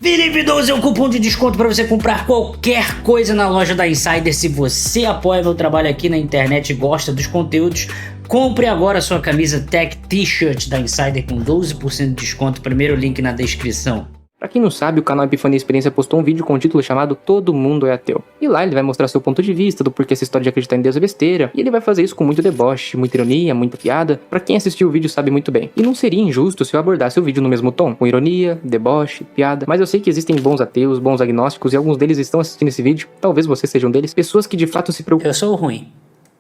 Felipe12 é um cupom de desconto para você comprar qualquer coisa na loja da Insider. Se você apoia meu trabalho aqui na internet e gosta dos conteúdos, compre agora a sua camisa Tech T-Shirt da Insider com 12% de desconto. Primeiro link na descrição. Pra quem não sabe, o canal Epifania Experiência postou um vídeo com o título chamado Todo Mundo é Ateu. E lá ele vai mostrar seu ponto de vista do porquê essa história de acreditar em Deus é besteira. E ele vai fazer isso com muito deboche, muita ironia, muita piada. Pra quem assistiu o vídeo sabe muito bem. E não seria injusto se eu abordasse o vídeo no mesmo tom, com ironia, deboche, piada. Mas eu sei que existem bons ateus, bons agnósticos, e alguns deles estão assistindo esse vídeo. Talvez você seja um deles. Pessoas que de fato se preocupam. Eu sou o ruim.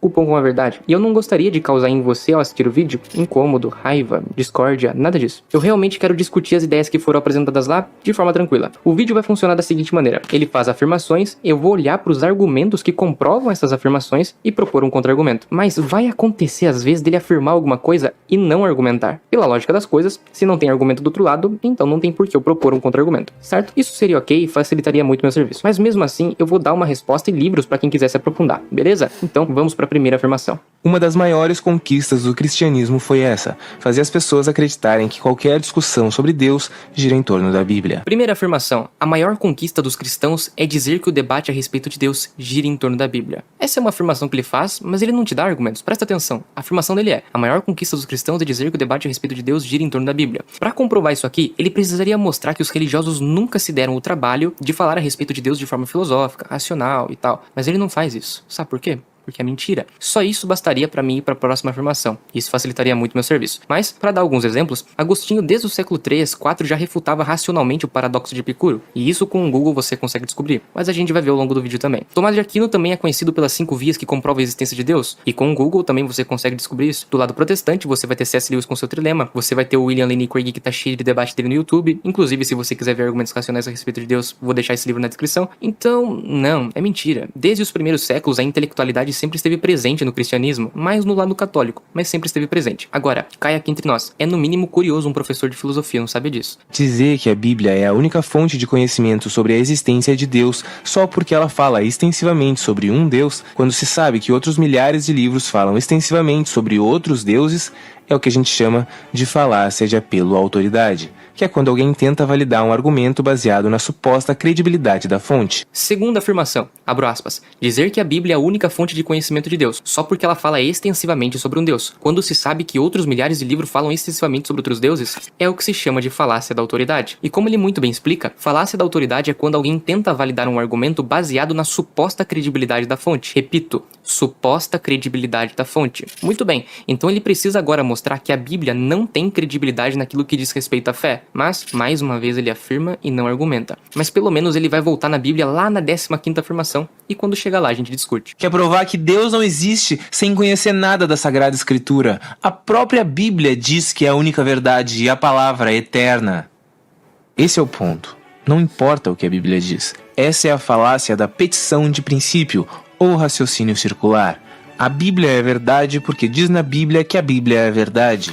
Com a verdade. E eu não gostaria de causar em você ao assistir o vídeo incômodo, raiva, discórdia, nada disso. Eu realmente quero discutir as ideias que foram apresentadas lá de forma tranquila. O vídeo vai funcionar da seguinte maneira: ele faz afirmações, eu vou olhar para os argumentos que comprovam essas afirmações e propor um contra-argumento. Mas vai acontecer às vezes dele afirmar alguma coisa e não argumentar. Pela lógica das coisas, se não tem argumento do outro lado, então não tem por que eu propor um contra-argumento, certo? Isso seria ok e facilitaria muito meu serviço. Mas mesmo assim, eu vou dar uma resposta e livros para quem quiser se aprofundar, beleza? Então vamos para a primeira afirmação. Uma das maiores conquistas do cristianismo foi essa: fazer as pessoas acreditarem que qualquer discussão sobre Deus gira em torno da Bíblia. Primeira afirmação: a maior conquista dos cristãos é dizer que o debate a respeito de Deus gira em torno da Bíblia. Essa é uma afirmação que ele faz, mas ele não te dá argumentos. Presta atenção. A afirmação dele é: a maior conquista dos cristãos é dizer que o debate a respeito de Deus gira em torno da Bíblia. Para comprovar isso aqui, ele precisaria mostrar que os religiosos nunca se deram o trabalho de falar a respeito de Deus de forma filosófica, racional e tal. Mas ele não faz isso. Sabe por quê? Porque é mentira. Só isso bastaria para mim ir para a próxima afirmação. Isso facilitaria muito meu serviço. Mas, para dar alguns exemplos, Agostinho desde o século 3, 4 já refutava racionalmente o paradoxo de Epicuro. E isso com o Google você consegue descobrir. Mas a gente vai ver ao longo do vídeo também. Tomás de Aquino também é conhecido pelas 5 vias que comprovam a existência de Deus. E com o Google também você consegue descobrir isso. Do lado protestante, você vai ter C.S. Lewis com seu trilema. Você vai ter o William Lane Craig, que tá cheio de debate dele no YouTube. Inclusive, se você quiser ver argumentos racionais a respeito de Deus, vou deixar esse livro na descrição. Então, não, é mentira. Desde os primeiros séculos, a intelectualidade sempre esteve presente no cristianismo, mais no lado católico, mas sempre esteve presente. Agora, cai aqui entre nós, é no mínimo curioso um professor de filosofia não saber disso. Dizer que a Bíblia é a única fonte de conhecimento sobre a existência de Deus só porque ela fala extensivamente sobre um Deus, quando se sabe que outros milhares de livros falam extensivamente sobre outros deuses, é o que a gente chama de falácia de apelo à autoridade, que é quando alguém tenta validar um argumento baseado na suposta credibilidade da fonte. Segunda afirmação, abro aspas, dizer que a Bíblia é a única fonte de conhecimento de Deus, só porque ela fala extensivamente sobre um Deus, quando se sabe que outros milhares de livros falam extensivamente sobre outros deuses, é o que se chama de falácia da autoridade. E como ele muito bem explica, falácia da autoridade é quando alguém tenta validar um argumento baseado na suposta credibilidade da fonte. Repito, suposta credibilidade da fonte. Muito bem, então ele precisa agora mostrar que a Bíblia não tem credibilidade naquilo que diz respeito à fé, mas, mais uma vez, ele afirma e não argumenta. Mas pelo menos ele vai voltar na Bíblia lá na 15ª afirmação, e quando chegar lá a gente discute. Quer provar que Deus não existe sem conhecer nada da Sagrada Escritura? A própria Bíblia diz que é a única verdade e a palavra é eterna. Esse é o ponto. Não importa o que a Bíblia diz. Essa é a falácia da petição de princípio, ou raciocínio circular. A Bíblia é verdade porque diz na Bíblia que a Bíblia é verdade.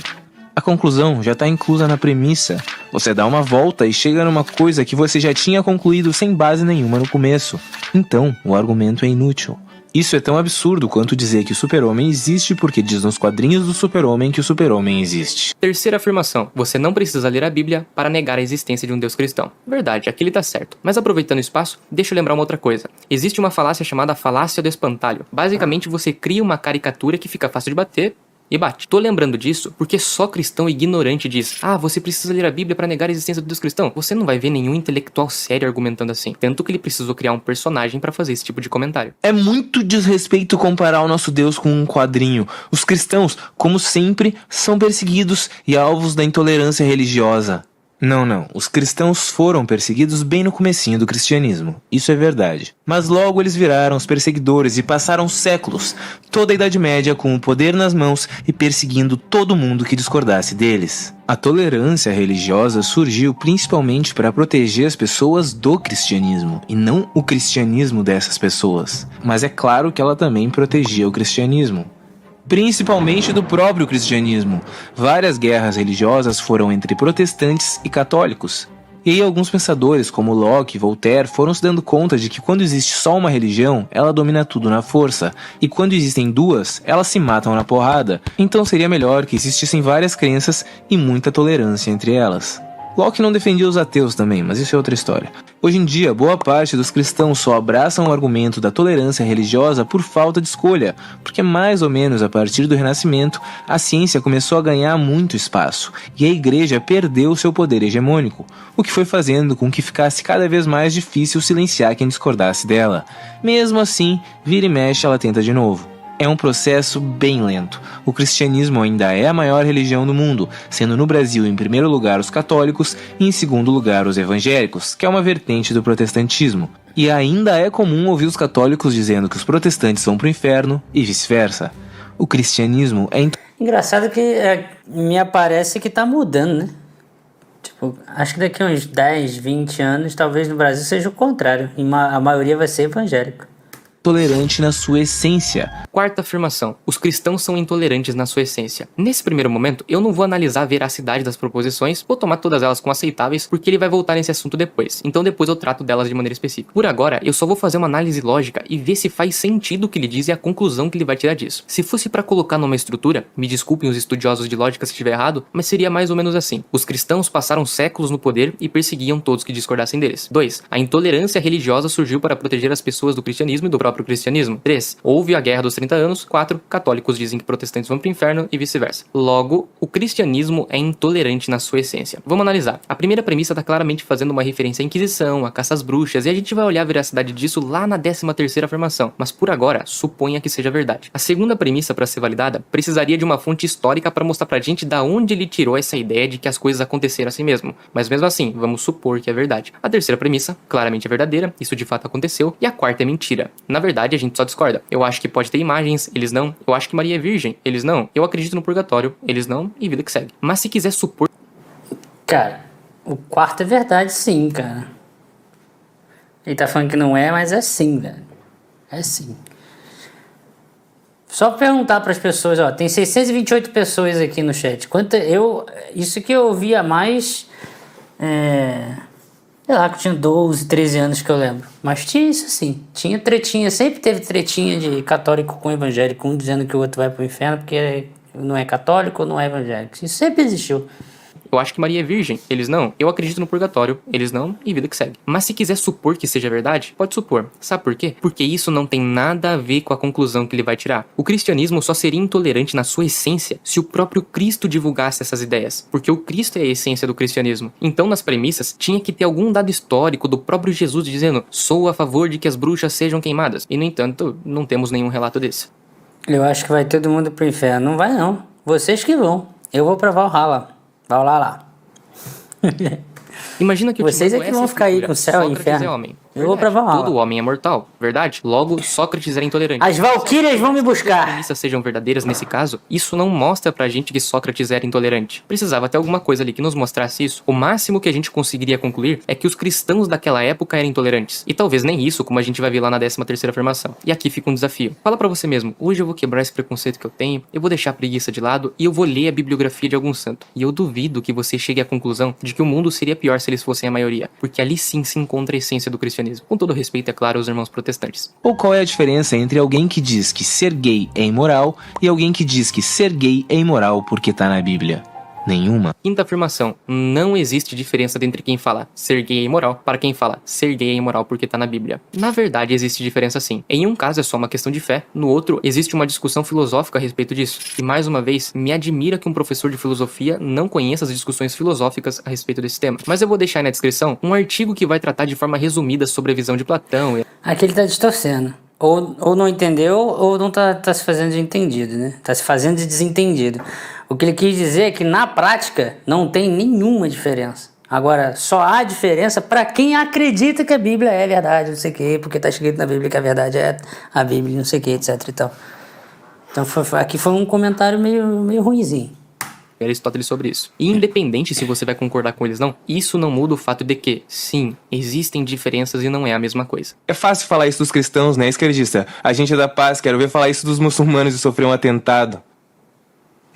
A conclusão já está inclusa na premissa. Você dá uma volta e chega numa coisa que você já tinha concluído sem base nenhuma no começo. Então, o argumento é inútil. Isso é tão absurdo quanto dizer que o super-homem existe porque diz nos quadrinhos do super-homem que o super-homem existe. Terceira afirmação, você não precisa ler a Bíblia para negar a existência de um Deus cristão. Verdade, aqui ele tá certo. Mas aproveitando o espaço, deixa eu lembrar uma outra coisa. Existe uma falácia chamada falácia do espantalho. Basicamente, você cria uma caricatura que fica fácil de bater e bate. Tô lembrando disso porque só cristão ignorante diz: ah, você precisa ler a Bíblia para negar a existência do Deus cristão. Você não vai ver nenhum intelectual sério argumentando assim. Tanto que ele precisou criar um personagem para fazer esse tipo de comentário. É muito desrespeito comparar o nosso Deus com um quadrinho. Os cristãos, como sempre, são perseguidos e alvos da intolerância religiosa. Não. Os cristãos foram perseguidos bem no comecinho do cristianismo. Isso é verdade. Mas logo eles viraram os perseguidores e passaram séculos, toda a Idade Média com o poder nas mãos e perseguindo todo mundo que discordasse deles. A tolerância religiosa surgiu principalmente para proteger as pessoas do cristianismo, e não o cristianismo dessas pessoas. Mas é claro que ela também protegia o cristianismo. Principalmente do próprio cristianismo. Várias guerras religiosas foram entre protestantes e católicos. E aí alguns pensadores, como Locke e Voltaire, foram se dando conta de que quando existe só uma religião, ela domina tudo na força, e quando existem duas, elas se matam na porrada. Então seria melhor que existissem várias crenças e muita tolerância entre elas. Locke não defendia os ateus também, mas isso é outra história. Hoje em dia, boa parte dos cristãos só abraçam o argumento da tolerância religiosa por falta de escolha, porque mais ou menos a partir do Renascimento, a ciência começou a ganhar muito espaço, e a igreja perdeu seu poder hegemônico, o que foi fazendo com que ficasse cada vez mais difícil silenciar quem discordasse dela. Mesmo assim, vira e mexe ela tenta de novo. É um processo bem lento. O cristianismo ainda é a maior religião do mundo, sendo no Brasil em primeiro lugar os católicos e em segundo lugar os evangélicos, que é uma vertente do protestantismo. E ainda é comum ouvir os católicos dizendo que os protestantes vão pro inferno e vice-versa. O cristianismo é Engraçado que me parece que tá mudando, né? Tipo, acho que daqui a uns 10, 20 anos, talvez no Brasil seja o contrário. E a maioria vai ser evangélico. intolerante na sua essência. Quarta afirmação. Os cristãos são intolerantes na sua essência. Nesse primeiro momento, eu não vou analisar a veracidade das proposições, vou tomar todas elas como aceitáveis, porque ele vai voltar nesse assunto depois. Então depois eu trato delas de maneira específica. Por agora, eu só vou fazer uma análise lógica e ver se faz sentido o que ele diz e a conclusão que ele vai tirar disso. Se fosse pra colocar numa estrutura, me desculpem os estudiosos de lógica se estiver errado, mas seria mais ou menos assim. Os cristãos passaram séculos no poder e perseguiam todos que discordassem deles. 2. A intolerância religiosa surgiu para proteger as pessoas do cristianismo e do próprio cristianismo. 3. Houve a Guerra dos 30 anos. 4. Católicos dizem que protestantes vão pro inferno e vice-versa. Logo, o cristianismo é intolerante na sua essência. Vamos analisar. A primeira premissa está claramente fazendo uma referência à Inquisição, à caça às bruxas, e a gente vai olhar a veracidade disso lá na 13ª afirmação, mas por agora, suponha que seja verdade. A segunda premissa, para ser validada, precisaria de uma fonte histórica para mostrar pra gente da onde ele tirou essa ideia de que as coisas aconteceram assim mesmo, mas mesmo assim, vamos supor que é verdade. A terceira premissa, claramente é verdadeira, isso de fato aconteceu, e a quarta é mentira. Na verdade, a gente só discorda. Eu acho que pode ter imagens, eles não. Eu acho que Maria é virgem, eles não. Eu acredito no purgatório, eles não, e vida que segue. Mas se quiser supor... Cara, o quarto é verdade sim, cara. Ele tá falando que não é, mas é sim, velho. É sim. Só perguntar pras pessoas, ó, tem 628 pessoas aqui no chat. Isso que eu ouvia mais... sei lá, que eu tinha 12, 13 anos que eu lembro. Mas tinha isso sim. Tinha tretinha, sempre teve tretinha de católico com evangélico. Um dizendo que o outro vai pro inferno porque não é católico ou não é evangélico. Isso sempre existiu. Eu acho que Maria é virgem, eles não. Eu acredito no purgatório, eles não, e vida que segue. Mas se quiser supor que seja verdade, pode supor. Sabe por quê? Porque isso não tem nada a ver com a conclusão que ele vai tirar. O cristianismo só seria intolerante na sua essência se o próprio Cristo divulgasse essas ideias. Porque o Cristo é a essência do cristianismo. Então, nas premissas, tinha que ter algum dado histórico do próprio Jesus dizendo: sou a favor de que as bruxas sejam queimadas. E, no entanto, não temos nenhum relato desse. Eu acho que vai todo mundo pro inferno. Não vai não. Vocês que vão. Eu vou pra Valhalla. Vai lá. Imagina que vocês é que vão ficar aí com o céu e inferno. É homem. Eu vou pra Valhalla. Todo homem é mortal, verdade? Logo, Sócrates era intolerante. As valquírias vão me buscar. Se as premissas sejam verdadeiras nesse caso, isso não mostra pra gente que Sócrates era intolerante. Precisava ter alguma coisa ali que nos mostrasse isso. O máximo que a gente conseguiria concluir é que os cristãos daquela época eram intolerantes. E talvez nem isso, como a gente vai ver lá na 13ª afirmação. E aqui fica um desafio. Fala pra você mesmo, hoje eu vou quebrar esse preconceito que eu tenho, eu vou deixar a preguiça de lado e eu vou ler a bibliografia de algum santo. E eu duvido que você chegue à conclusão de que o mundo seria pior se eles fossem a maioria. Porque ali sim se encontra a essência do cristianismo. Com todo respeito, é claro, aos irmãos protestantes. Ou qual é a diferença entre alguém que diz que ser gay é imoral e alguém que diz que ser gay é imoral porque tá na Bíblia? Nenhuma. Quinta afirmação. Não existe diferença entre quem fala ser gay é imoral para quem fala ser gay é imoral porque tá na Bíblia. Na verdade, existe diferença sim. Em um caso é só uma questão de fé, no outro existe uma discussão filosófica a respeito disso. E mais uma vez, me admira que um professor de filosofia não conheça as discussões filosóficas a respeito desse tema. Mas eu vou deixar aí na descrição um artigo que vai tratar de forma resumida sobre a visão de Platão. Aqui ele tá distorcendo. Ou não entendeu, ou não tá se fazendo de entendido, né? Tá se fazendo de desentendido. O que ele quis dizer é que na prática não tem nenhuma diferença. Agora, só há diferença para quem acredita que a Bíblia é verdade, não sei o quê, porque tá escrito na Bíblia que a verdade é a Bíblia, não sei o quê, etc e tal. Então aqui foi um comentário meio ruinzinho. Aristóteles sobre isso. E independente se você vai concordar com eles não, isso não muda o fato de que, sim, existem diferenças e não é a mesma coisa. É fácil falar isso dos cristãos, né, esquerdista? A gente é da paz, quero ver falar isso dos muçulmanos e sofrer um atentado.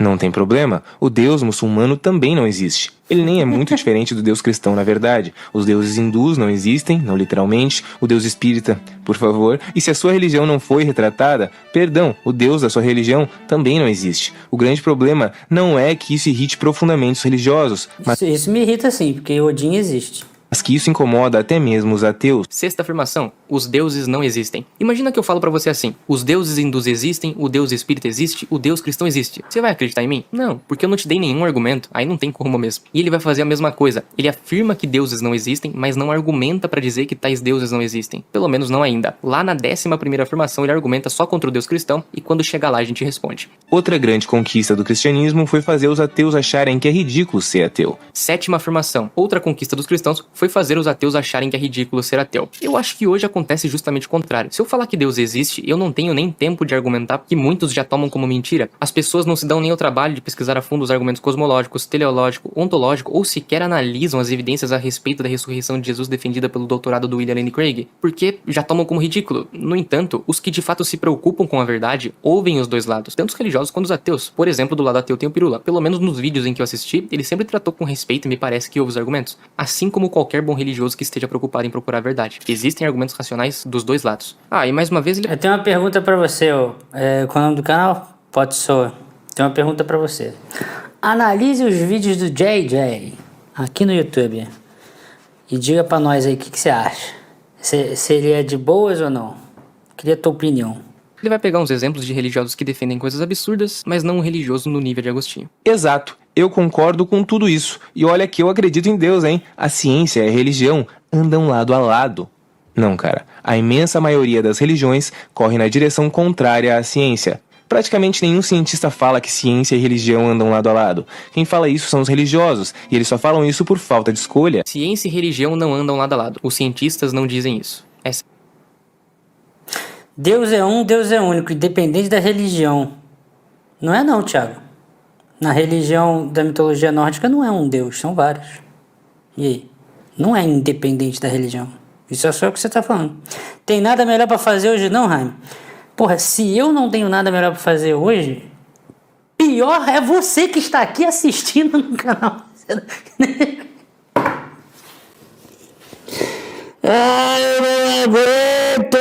Não tem problema, o Deus muçulmano também não existe. Ele nem é muito diferente do Deus cristão, na verdade. Os deuses hindus não existem, não literalmente. O Deus espírita, por favor. E se a sua religião não foi retratada, perdão, o Deus da sua religião também não existe. O grande problema não é que isso irrite profundamente os religiosos, mas Isso me irrita sim, porque Odin existe. que isso incomoda até mesmo os ateus. Sexta afirmação: os deuses não existem. Imagina que eu falo pra você assim: os deuses hindus existem, o Deus espírita existe, o Deus cristão existe. Você vai acreditar em mim? Não, porque eu não te dei nenhum argumento. Aí não tem como mesmo. E ele vai fazer a mesma coisa. Ele afirma que deuses não existem, mas não argumenta pra dizer que tais deuses não existem. Pelo menos não ainda. Lá na 11ª afirmação ele argumenta só contra o Deus cristão, e quando chegar lá a gente responde. Outra grande conquista do cristianismo foi fazer os ateus acharem que é ridículo ser ateu. Sétima afirmação: outra conquista dos cristãos foi fazer os ateus acharem que é ridículo ser ateu. Eu acho que hoje acontece justamente o contrário. Se eu falar que Deus existe, eu não tenho nem tempo de argumentar, que muitos já tomam como mentira. As pessoas não se dão nem ao trabalho de pesquisar a fundo os argumentos cosmológicos, teleológico, ontológico, ou sequer analisam as evidências a respeito da ressurreição de Jesus defendida pelo doutorado do William Lane Craig, porque já tomam como ridículo. No entanto, os que de fato se preocupam com a verdade ouvem os dois lados, tanto os religiosos quanto os ateus. Por exemplo, do lado ateu tem o Pirula. Pelo menos nos vídeos em que eu assisti, ele sempre tratou com respeito e me parece que ouve os argumentos. Assim como qualquer bom religioso que esteja preocupado em procurar a verdade. Existem argumentos racionais dos dois lados. Ah, e mais uma vez ele... Eu tenho uma pergunta pra você, ó. Qual é o nome do canal? Pode ser. Tem uma pergunta pra você. Analise os vídeos do JJ aqui no YouTube e diga pra nós aí o que você acha. Se ele é de boas ou não. Queria a tua opinião. Ele vai pegar uns exemplos de religiosos que defendem coisas absurdas, mas não um religioso no nível de Agostinho. Exato, eu concordo com tudo isso. E olha que eu acredito em Deus, hein? A ciência e a religião andam lado a lado. Não, cara. A imensa maioria das religiões corre na direção contrária à ciência. Praticamente nenhum cientista fala que ciência e religião andam lado a lado. Quem fala isso são os religiosos, e eles só falam isso por falta de escolha. Ciência e religião não andam lado a lado. Os cientistas não dizem isso. Deus é um, Deus é único, independente da religião. Não é não, Thiago. Na religião da mitologia nórdica não é um Deus, são vários. E aí? Não é independente da religião. Isso é só o que você tá falando. Tem nada melhor pra fazer hoje não, Jaime? Porra, se eu não tenho nada melhor pra fazer hoje, pior é você que está aqui assistindo no canal. Ai, eu não aguento!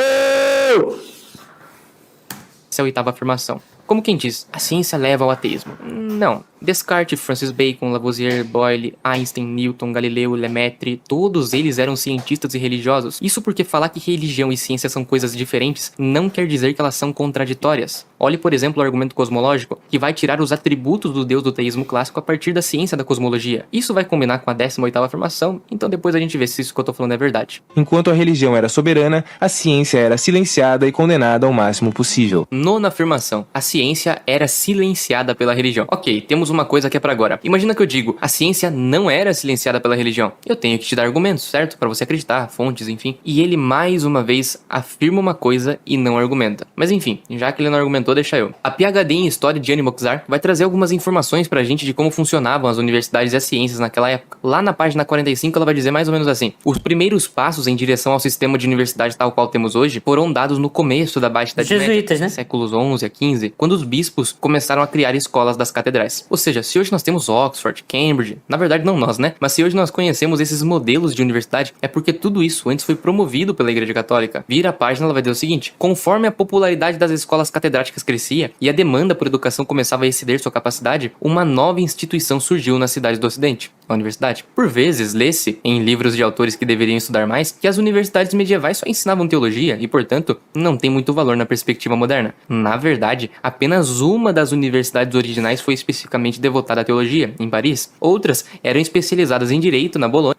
Essa é a 8ª afirmação. Como quem diz, a ciência leva ao ateísmo. Não. Descartes, Francis Bacon, Lavoisier, Boyle, Einstein, Newton, Galileu, Lemaitre, todos eles eram cientistas e religiosos. Isso porque falar que religião e ciência são coisas diferentes não quer dizer que elas são contraditórias. Olhe, por exemplo, o argumento cosmológico, que vai tirar os atributos do Deus do teísmo clássico a partir da ciência da cosmologia. Isso vai combinar com a 18ª afirmação, então depois a gente vê se isso que eu tô falando é verdade. Enquanto a religião era soberana, a ciência era silenciada e condenada ao máximo possível. 9ª afirmação. A ciência era silenciada pela religião. Ok, temos uma coisa que é pra agora. Imagina que eu digo, a ciência não era silenciada pela religião. Eu tenho que te dar argumentos, certo? Pra você acreditar, fontes, enfim. E ele mais uma vez afirma uma coisa e não argumenta. Mas enfim, já que ele não argumentou, deixa eu. A PhD em História de Annie Moczar vai trazer algumas informações pra gente de como funcionavam as universidades e as ciências naquela época. Lá na página 45 ela vai dizer mais ou menos assim: os primeiros passos em direção ao sistema de universidade tal qual temos hoje foram dados no começo da Baixa Idade Média, Jesuítas, né? séculos 11 a 15, quando os bispos começaram a criar escolas das catedrais. Ou seja, se hoje nós temos Oxford, Cambridge, na verdade não nós, né? Mas se hoje nós conhecemos esses modelos de universidade, é porque tudo isso antes foi promovido pela Igreja Católica. Vira a página, ela vai dizer o seguinte: conforme a popularidade das escolas catedráticas crescia e a demanda por educação começava a exceder sua capacidade, uma nova instituição surgiu nas cidades do Ocidente, a universidade. Por vezes, lê-se, em livros de autores que deveriam estudar mais, que as universidades medievais só ensinavam teologia e, portanto, não tem muito valor na perspectiva moderna. Na verdade, apenas uma das universidades originais foi especificamente devotada à teologia, em Paris. Outras eram especializadas em direito, na Bolonha.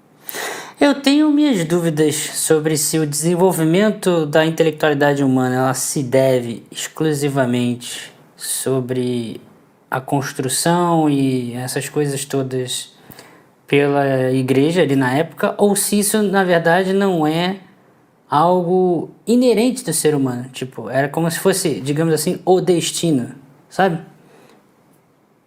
Eu tenho minhas dúvidas sobre se o desenvolvimento da intelectualidade humana ela se deve exclusivamente sobre a construção e essas coisas todas pela igreja ali na época, ou se isso na verdade não é algo inerente do ser humano. Tipo, era como se fosse, digamos assim, o destino, sabe?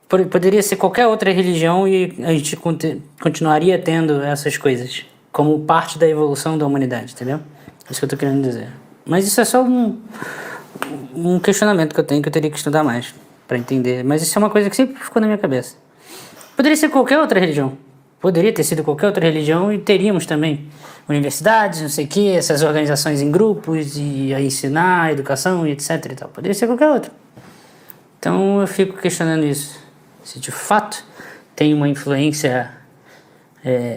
Poderia ser qualquer outra religião e a gente continuaria tendo essas coisas como parte da evolução da humanidade, entendeu? Isso que eu tô querendo dizer. Mas isso é só um questionamento que eu tenho, que eu teria que estudar mais. pra entender. Mas isso é uma coisa que sempre ficou na minha cabeça. Poderia ser qualquer outra religião. Poderia ter sido qualquer outra religião e teríamos também universidades, não sei o que, essas organizações em grupos e a ensinar, educação e etc e tal. Poderia ser qualquer outra. Então eu fico questionando isso. Se de fato tem uma influência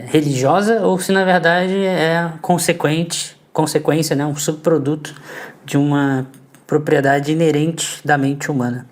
religiosa ou se na verdade é consequência, né, um subproduto de uma propriedade inerente da mente humana.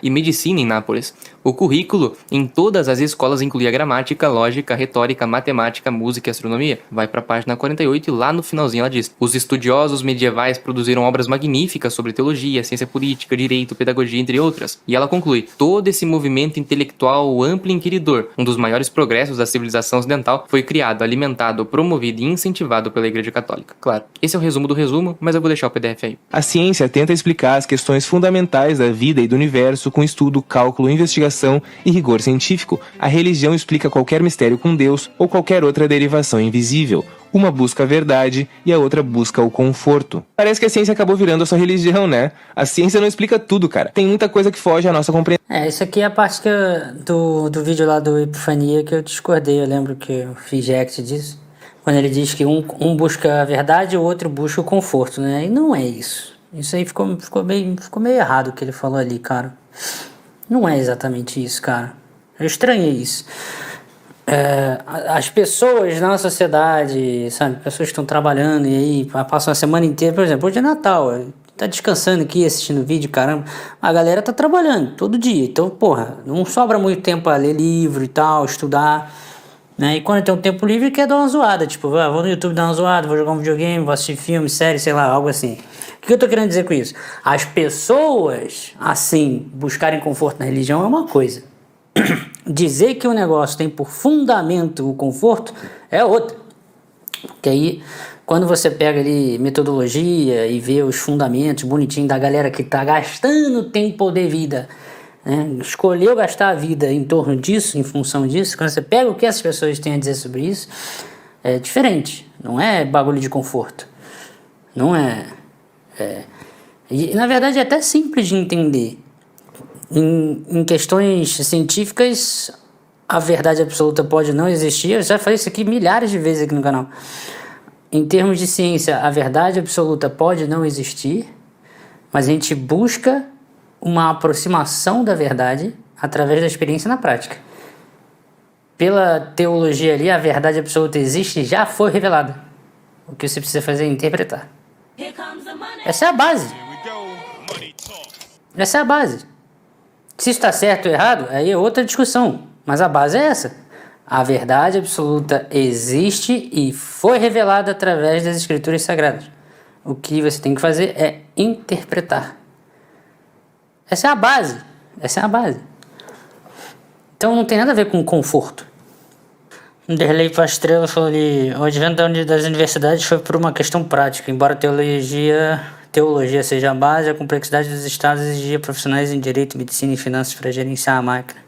E medicina em Nápoles. O currículo em todas as escolas incluía gramática, lógica, retórica, matemática, música e astronomia. Vai para a página 48 e lá no finalzinho ela diz: os estudiosos medievais produziram obras magníficas sobre teologia, ciência política, direito, pedagogia, entre outras. E ela conclui: todo esse movimento intelectual amplo e inquiridor, um dos maiores progressos da civilização ocidental, foi criado, alimentado, promovido e incentivado pela Igreja Católica. Claro, esse é o resumo do resumo, mas eu vou deixar o PDF aí. A ciência tenta explicar as questões fundamentais da vida e do universo com estudo, cálculo, investigação e rigor científico. A religião explica qualquer mistério com Deus ou qualquer outra derivação invisível. Uma busca a verdade e a outra busca o conforto. Parece que a ciência acabou virando a sua religião, né? A ciência não explica tudo, cara. Tem muita coisa que foge à nossa compreensão. Isso aqui é a parte do vídeo lá do Epifania que eu discordei. Eu lembro que eu fiz react disso. Quando ele diz que um busca a verdade e o outro busca o conforto, né? E não é isso. Isso aí ficou meio errado o que ele falou ali, cara. Não é exatamente isso, cara. Eu estranhei isso. As pessoas na sociedade, sabe? Pessoas que estão trabalhando e aí passam a semana inteira, por exemplo, hoje é Natal, tá descansando aqui, assistindo vídeo, caramba. A galera tá trabalhando todo dia. Então, porra, não sobra muito tempo pra ler livro e tal, estudar, né? E quando tem um tempo livre, quer dar uma zoada. Tipo, vou no YouTube dar uma zoada, vou jogar um videogame, vou assistir filme, série, sei lá, algo assim. O que eu tô querendo dizer com isso? As pessoas, assim, buscarem conforto na religião é uma coisa. Dizer que o negócio tem por fundamento o conforto é outra. Porque aí, quando você pega ali metodologia e vê os fundamentos bonitinhos da galera que tá gastando tempo de vida, né? Escolheu gastar a vida em torno disso, em função disso, quando você pega o que essas pessoas têm a dizer sobre isso, é diferente. Não é bagulho de conforto. Não é... E na verdade é até simples de entender. Em questões científicas, a verdade absoluta pode não existir. Eu já falei isso aqui milhares de vezes aqui no canal. Em termos de ciência, a verdade absoluta pode não existir, mas a gente busca uma aproximação da verdade através da experiência na prática. Pela teologia ali, a verdade absoluta existe e já foi revelada. O que você precisa fazer é interpretar. Essa é a base. Essa é a base. Se está certo ou errado, aí é outra discussão. Mas a base é essa. A verdade absoluta existe e foi revelada através das escrituras sagradas. O que você tem que fazer é interpretar. Essa é a base. Essa é a base. Então não tem nada a ver com conforto. Derlei Pastrello falou ali: o advento das universidades foi por uma questão prática. Embora teologia seja a base, a complexidade dos estados exigia profissionais em direito, medicina e finanças para gerenciar a máquina.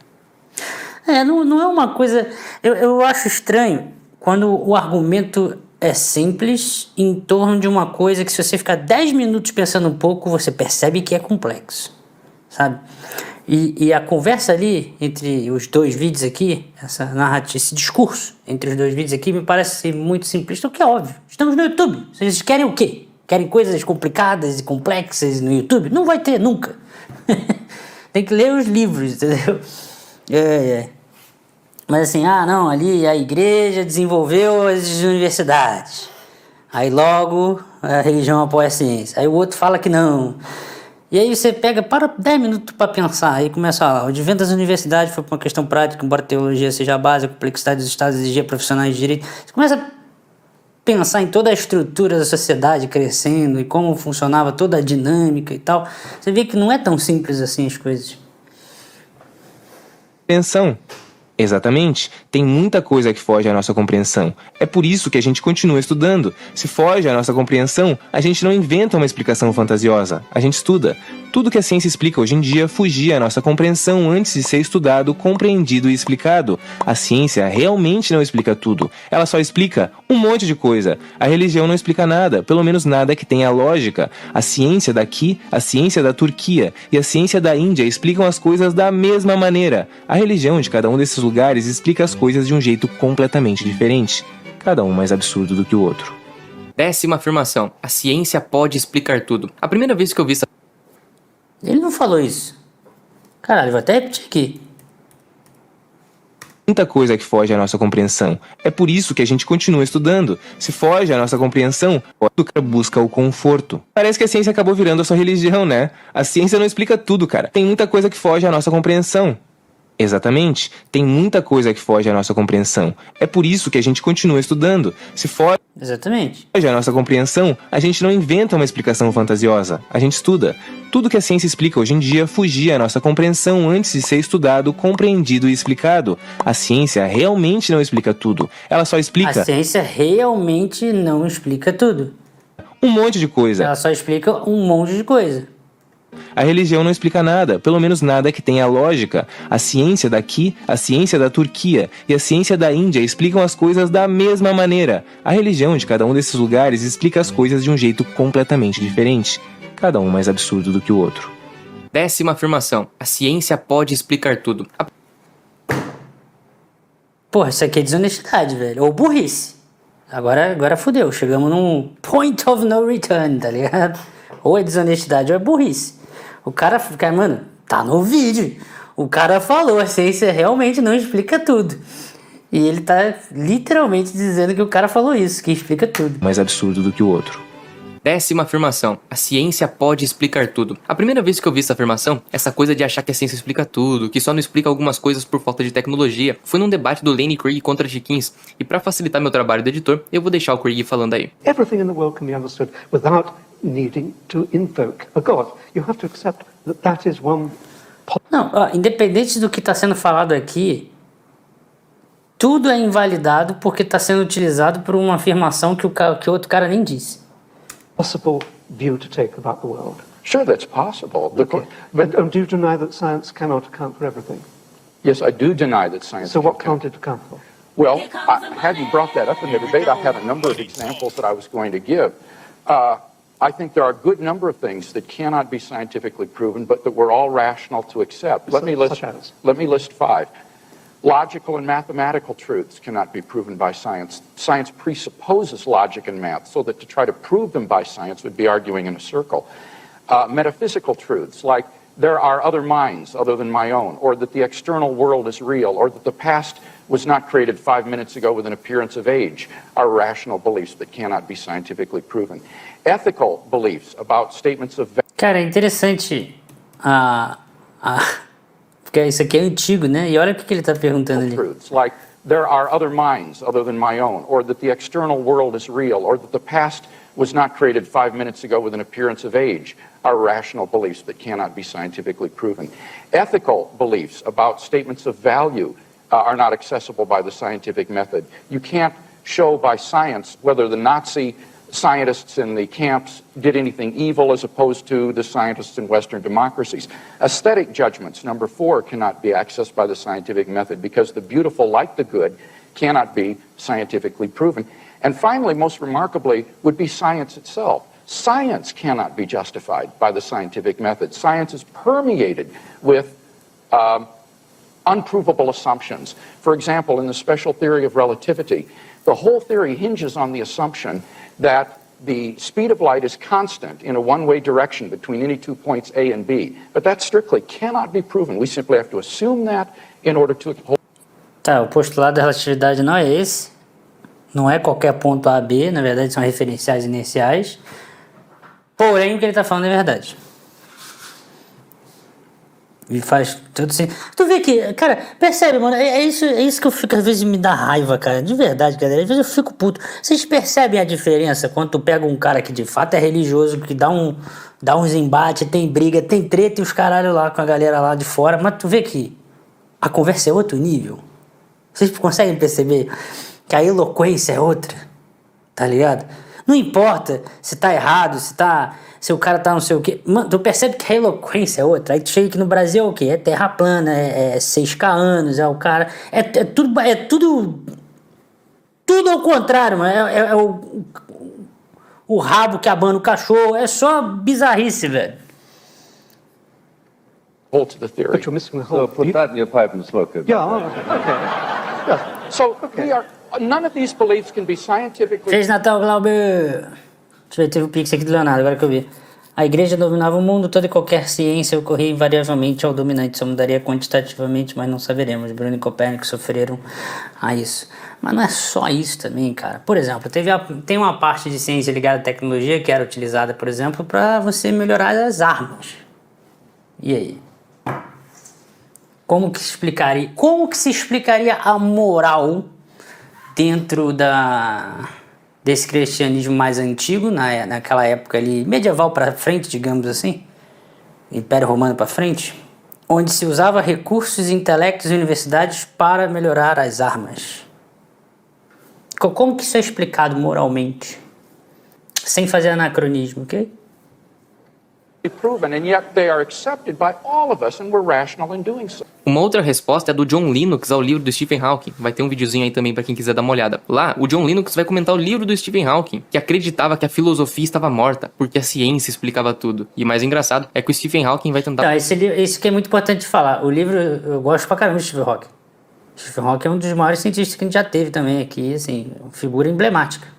Não é uma coisa... Eu acho estranho quando o argumento é simples em torno de uma coisa que, se você ficar 10 minutos pensando um pouco, você percebe que é complexo, sabe? E a conversa ali entre os dois vídeos aqui, essa narrativa, esse discurso entre os dois vídeos aqui, me parece muito simplista, o que é óbvio. Estamos no YouTube. Vocês querem o quê? Querem coisas complicadas e complexas no YouTube? Não vai ter, nunca. Tem que ler os livros, entendeu? Mas assim, não, ali a igreja desenvolveu as universidades. Aí logo a religião apoia a ciência. Aí o outro fala que não. E aí você para 10 minutos para pensar. Aí começa a falar: o advento das universidades foi por uma questão prática, embora a teologia seja a base, a complexidade dos estados exigia profissionais de direito. Você começa a pensar em toda a estrutura da sociedade crescendo e como funcionava toda a dinâmica e tal. Você vê que não é tão simples assim as coisas. Atenção. Exatamente. Tem muita coisa que foge à nossa compreensão. É por isso que a gente continua estudando. Se foge à nossa compreensão, a gente não inventa uma explicação fantasiosa. A gente estuda. Tudo que a ciência explica hoje em dia fugia à nossa compreensão antes de ser estudado, compreendido e explicado. A ciência realmente não explica tudo. Ela só explica um monte de coisa. A religião não explica nada, pelo menos nada que tenha lógica. A ciência daqui, a ciência da Turquia e a ciência da Índia explicam as coisas da mesma maneira. A religião de cada um desses lugares explica as coisas de um jeito completamente diferente. Cada um mais absurdo do que o outro. 10ª afirmação. A ciência pode explicar tudo. A primeira vez que eu vi essa Ele não falou isso. Caralho, vou até repetir aqui. Muita coisa que foge à nossa compreensão. É por isso que a gente continua estudando. Se foge à nossa compreensão, o cara busca o conforto. Parece que a ciência acabou virando a sua religião, né? A ciência não explica tudo, cara. Tem muita coisa que foge à nossa compreensão. Exatamente. Tem muita coisa que foge à nossa compreensão. É por isso que a gente continua estudando. Se foge Exatamente. à nossa compreensão, a gente não inventa uma explicação fantasiosa. A gente estuda. Tudo que a ciência explica hoje em dia fugia à nossa compreensão antes de ser estudado, compreendido e explicado. A ciência realmente não explica tudo. Ela só explica A ciência realmente não explica tudo. um monte de coisa. Ela só explica um monte de coisa. A religião não explica nada, pelo menos nada que tenha lógica. A ciência daqui, a ciência da Turquia e a ciência da Índia explicam as coisas da mesma maneira. A religião de cada um desses lugares explica as coisas de um jeito completamente diferente. Cada um mais absurdo do que o outro. 10ª afirmação. A ciência pode explicar tudo. Porra, isso aqui é desonestidade, velho. Ou burrice. Agora fudeu. Chegamos num point of no return, tá ligado? Ou é desonestidade ou é burrice. O cara, mano, tá no vídeo. O cara falou, a ciência realmente não explica tudo. E ele tá literalmente dizendo que o cara falou isso, que explica tudo. Mais absurdo do que o outro. 10ª afirmação. A ciência pode explicar tudo. A primeira vez que eu vi essa afirmação, essa coisa de achar que a ciência explica tudo, que só não explica algumas coisas por falta de tecnologia, foi num debate do Lenny Craig contra Chiquins. E pra facilitar meu trabalho de editor, eu vou deixar o Craig falando aí. Everything in the world can be understood without needing to invoke a God. You have to accept that that is one. Não, ó, independente do que tá sendo falado aqui, tudo é invalidado porque tá sendo utilizado por uma afirmação que o outro cara nem disse. Possible view to take about the world. Sure, that's possible. But do you deny that science cannot account for everything? Yes, I do deny that science. So what can't it account for? Well, had you brought that up in the debate, I had a number of examples that I was going to give. I think there are a good number of things that cannot be scientifically proven, but that we're all rational to accept. Let me list 5. Logical and mathematical truths cannot be proven by science. Science presupposes logic and math, so that to try to prove them by science would be arguing in a circle. Metaphysical truths, like there are other minds other than my own, or that the external world is real, or that the past was not created 5 minutes ago with an appearance of age, are rational beliefs that cannot be scientifically proven. Ethical beliefs about statements of Cara, é interessante porque isso aqui é antigo, né? E olha o que ele tá perguntando ali. truths, like there are other minds other than my own, or that the external world is real, or that the past was not created 5 minutes ago with an appearance of age, are rational beliefs that cannot be scientifically proven. Ethical beliefs about statements of value are not accessible by the scientific method. You can't show by science whether the Nazi scientists in the camps did anything evil as opposed to the scientists in Western democracies. Aesthetic judgments, number 4, cannot be accessed by the scientific method because the beautiful, like the good, cannot be scientifically proven. And finally, most remarkably, would be science itself. Science cannot be justified by the scientific method. Science is permeated with unprovable assumptions. For example, in the special theory of relativity, the whole theory hinges on the assumption that the speed of light is constant in a one-way direction between any 2 points A and B. But that strictly cannot be proven. We simply have to assume that in order to hold. Tá, o postulado da relatividade não é esse. Não é qualquer ponto A, B. Na verdade, são referenciais inerciais. Porém, o que ele tá falando é verdade. E faz tudo assim. Tu vê que, cara, percebe, mano, é isso que eu fico, às vezes me dá raiva, cara, de verdade, cara, às vezes eu fico puto. Vocês percebem a diferença quando tu pega um cara que de fato é religioso, que dá uns embates, tem briga, tem treta e os caralho lá com a galera lá de fora, mas tu vê que a conversa é outro nível. Vocês conseguem perceber que a eloquência é outra? Tá ligado? Não importa se tá errado, se o cara tá não sei o quê. Mano, tu percebe que a eloquência é outra. Aí tu chega aqui no Brasil é o quê? É terra plana, é 6K anos, é o cara... É tudo ao contrário, mano. É o rabo que abana o cachorro. É só bizarrice, velho. Hold to the theory. But you're missing the whole... So put that in your pipe and smoke it. Yeah, okay. Yeah. So none of these beliefs can be scientifically... Feliz Natal, Glauber! Deixa eu ver, teve o pix aqui do Leonardo, agora que eu vi. A igreja dominava o mundo, toda e qualquer ciência ocorria invariavelmente ao dominante. Só mudaria quantitativamente, mas não saberemos. Bruno e Copérnico sofreram a isso. Mas não é só isso também, cara. Por exemplo, tem uma parte de ciência ligada à tecnologia que era utilizada, por exemplo, para você melhorar as armas. E aí? Como que se explicaria a moral dentro desse cristianismo mais antigo, naquela época ali, medieval para frente, digamos assim, Império Romano para frente, onde se usava recursos, intelectos e universidades para melhorar as armas? Como que isso é explicado moralmente? Sem fazer anacronismo, ok? proven, and yet they are accepted by all of us, and we're rational in doing so. Uma outra resposta é do John Lennox ao livro do Stephen Hawking. Vai ter um videozinho aí também pra quem quiser dar uma olhada. Lá, o John Lennox vai comentar o livro do Stephen Hawking, que acreditava que a filosofia estava morta, porque a ciência explicava tudo. E mais engraçado é que o Stephen Hawking vai tentar... Não, esse que é muito importante de falar. O livro, eu gosto pra caramba do Stephen Hawking. Stephen Hawking é um dos maiores cientistas que a gente já teve também aqui, assim, figura emblemática.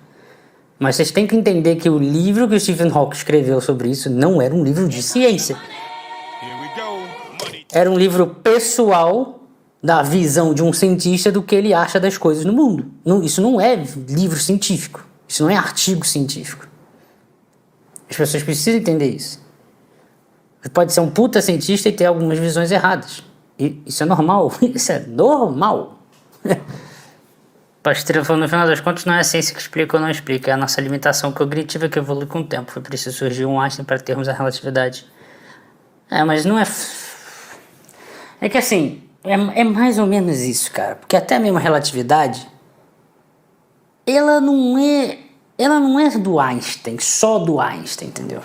Mas vocês têm que entender que o livro que o Stephen Hawking escreveu sobre isso não era um livro de ciência. Era um livro pessoal da visão de um cientista do que ele acha das coisas no mundo. Isso não é livro científico. Isso não é artigo científico. As pessoas precisam entender isso. Você pode ser um puta cientista e ter algumas visões erradas. E isso é normal. Isso é normal. Pastor falou, no final das contas, não é a ciência que explica ou não explica, é a nossa limitação cognitiva que evolui com o tempo. Foi preciso surgir um Einstein para termos a relatividade. Mas não é... É que assim, é mais ou menos isso, cara. Porque até mesmo a relatividade, ela não é do Einstein, só do Einstein, entendeu?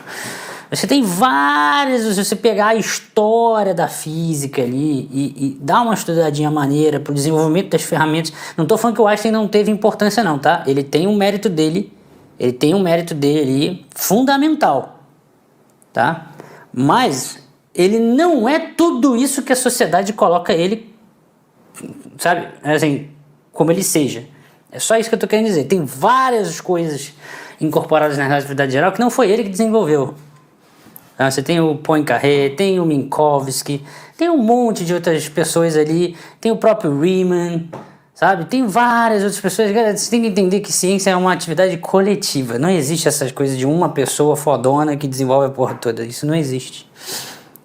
Você tem várias, se você pegar a história da física ali e dar uma estudadinha maneira pro desenvolvimento das ferramentas. Não tô falando que o Einstein não teve importância não, tá? Ele tem um mérito dele ali fundamental, tá? Mas ele não é tudo isso que a sociedade coloca ele, sabe? Assim, como ele seja. É só isso que eu tô querendo dizer. Tem várias coisas incorporadas na relatividade geral que não foi ele que desenvolveu. Você tem o Poincaré, tem o Minkowski, tem um monte de outras pessoas ali, tem o próprio Riemann, sabe? Tem várias outras pessoas. Você tem que entender que ciência é uma atividade coletiva. Não existe essas coisas de uma pessoa fodona que desenvolve a porra toda. Isso não existe.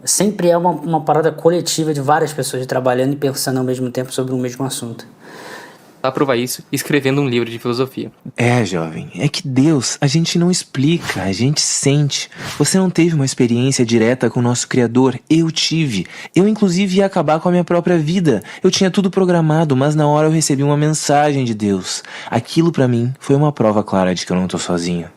Sempre é uma parada coletiva de várias pessoas trabalhando e pensando ao mesmo tempo sobre o mesmo assunto. Pra provar isso, escrevendo um livro de filosofia. Jovem, é que Deus a gente não explica, a gente sente. Você não teve uma experiência direta com o nosso Criador, eu tive. Eu inclusive ia acabar com a minha própria vida. Eu tinha tudo programado, mas na hora eu recebi uma mensagem de Deus. Aquilo pra mim foi uma prova clara de que eu não tô sozinho.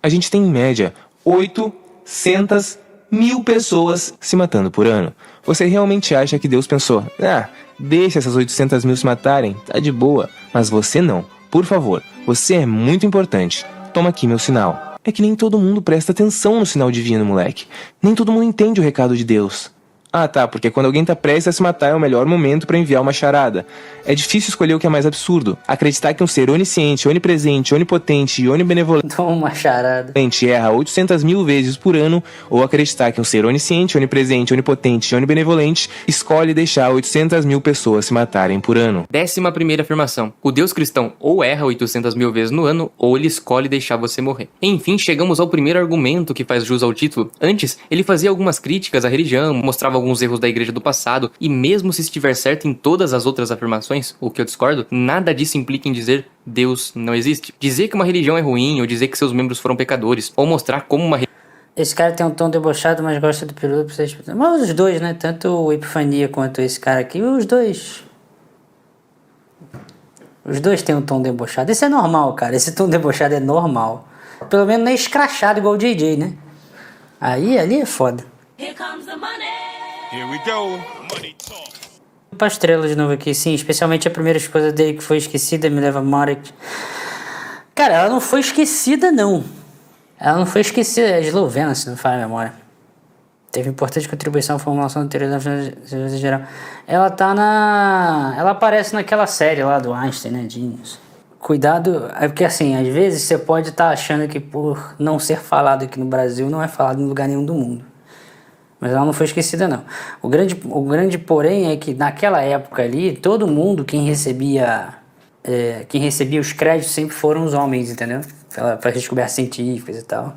A gente tem em média 800 mil pessoas se matando por ano. Você realmente acha que Deus pensou, deixa essas 800 mil se matarem, tá de boa. Mas você não. Por favor, você é muito importante. Toma aqui meu sinal. É que nem todo mundo presta atenção no sinal divino, moleque. Nem todo mundo entende o recado de Deus. Porque quando alguém tá prestes a se matar é o melhor momento pra enviar uma charada. É difícil escolher o que é mais absurdo. Acreditar que um ser onisciente, onipresente, onipotente e onibenevolente Toma uma charada. erra 800 mil vezes por ano, ou acreditar que um ser onisciente, onipresente, onipotente e onibenevolente escolhe deixar 800 mil pessoas se matarem por ano. 11ª afirmação. O Deus cristão ou erra 800 mil vezes no ano, ou ele escolhe deixar você morrer. Enfim, chegamos ao primeiro argumento que faz jus ao título. Antes, ele fazia algumas críticas à religião, mostrava alguns erros da igreja do passado, e mesmo se estiver certo em todas as outras afirmações, o que eu discordo, nada disso implica em dizer Deus não existe. Dizer que uma religião é ruim, ou dizer que seus membros foram pecadores, ou mostrar como uma Esse cara tem um tom debochado, mas gosta do peru pra vocês. Mas os dois, né? Tanto o Epifania quanto esse cara aqui, os dois. Os dois têm um tom debochado. Isso é normal, cara. Esse tom debochado é normal. Pelo menos não é escrachado igual o JJ, né? Aí, ali é foda. Here comes the money. Here we go. Money talk. Pra estrela de novo aqui, sim. Especialmente a primeira esposa dele que foi esquecida, Mileva Marek. Cara, ela não foi esquecida, não. Ela não foi esquecida. É eslovena, se não falha a memória. Teve importante contribuição à formulação da teoria da física geral. Ela tá na... Ela aparece naquela série lá do Einstein, né? Genius. Cuidado, é porque assim, às vezes você pode estar achando que por não ser falado aqui no Brasil, não é falado em lugar nenhum do mundo. Mas ela não foi esquecida, não. O grande porém é que naquela época ali, todo mundo, quem recebia os créditos sempre foram os homens, entendeu? Para descobertas científicas e tal.